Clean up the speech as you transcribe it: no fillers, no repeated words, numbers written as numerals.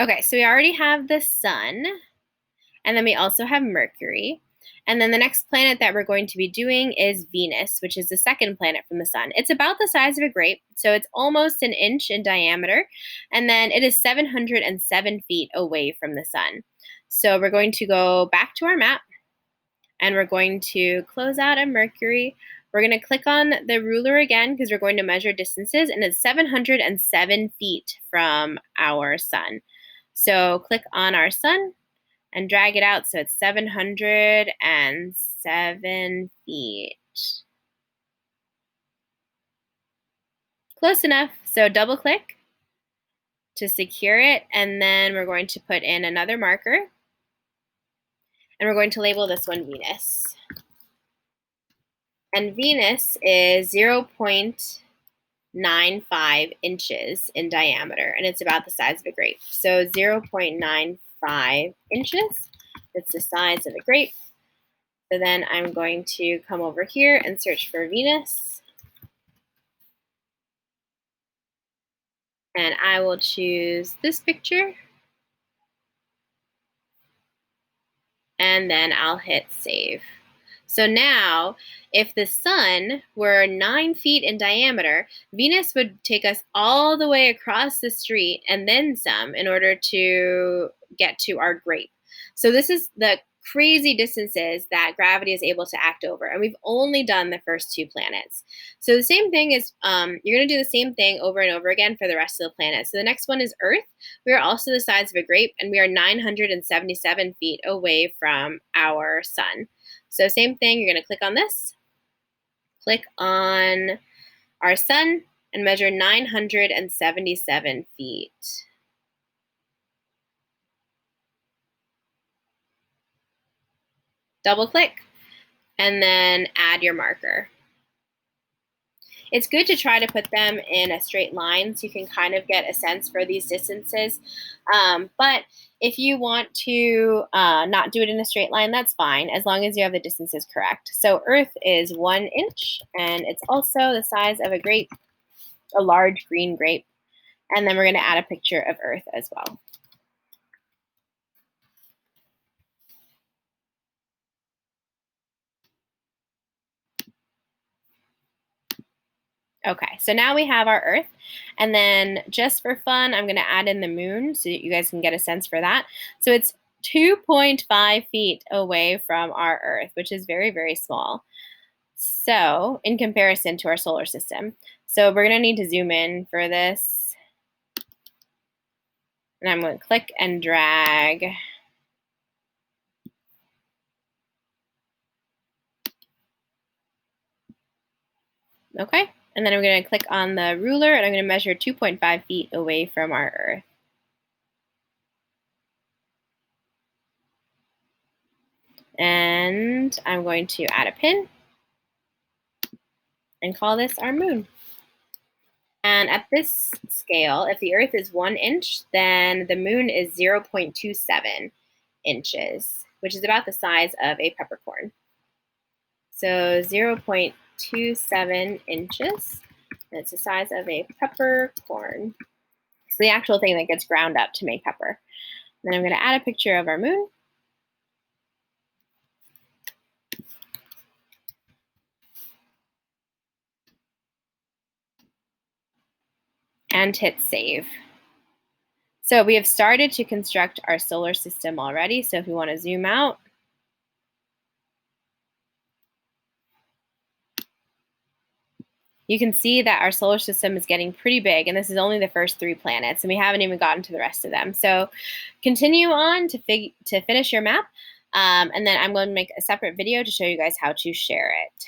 Okay, so we already have the sun, and then we also have Mercury. And then the next planet that we're going to be doing is Venus, which is the second planet from the sun. It's about the size of a grape, so it's almost an inch in diameter. And then it is 707 feet away from the sun. So we're going to go back to our map, and we're going to close out of Mercury. We're going to click on the ruler again because we're going to measure distances, and it's 707 feet from our sun. So click on our sun and drag it out so it's 707 feet. Close enough. So double click to secure it, and then we're going to put in another marker, and we're going to label this one Venus. And Venus is 0.95 inches in diameter, and it's about the size of a grape. So 0.95 inches, it's the size of a grape. So then I'm going to come over here and search for Venus. And I will choose this picture. And then I'll hit save. So now, if the sun were 9 feet in diameter, Venus would take us all the way across the street and then some in order to get to our grape. So this is the crazy distances that gravity is able to act over. And we've only done the first two planets. So the same thing is, you're going to do the same thing over and over again for the rest of the planets. So the next one is Earth. We are also the size of a grape, and we are 977 feet away from our sun. So same thing, you're going to click on this, click on our sun, and measure 977 feet. Double click, and then add your marker. It's good to try to put them in a straight line so you can kind of get a sense for these distances. But if you want to not do it in a straight line, that's fine, as long as you have the distances correct. So Earth is 1 inch, and it's also the size of a grape, a large green grape. And then we're going to add a picture of Earth as well. Okay, so now we have our Earth, and then just for fun, I'm going to add in the moon so that you guys can get a sense for that. So it's 2.5 feet away from our Earth, which is very, very small. So in comparison to our solar system. So we're going to need to zoom in for this. And I'm going to click and drag. Okay. And then I'm going to click on the ruler, and I'm going to measure 2.5 feet away from our Earth. And I'm going to add a pin and call this our moon. And at this scale, if the Earth is 1 inch, then the moon is 0.27 inches, which is about the size of a peppercorn. So 0.27 inches. It's the size of a peppercorn. It's the actual thing that gets ground up to make pepper. Then I'm going to add a picture of our moon. And hit save. So we have started to construct our solar system already. So if we want to zoom out, you can see that our solar system is getting pretty big, and this is only the first 3 planets, and we haven't even gotten to the rest of them. So continue on to finish your map, and then I'm going to make a separate video to show you guys how to share it.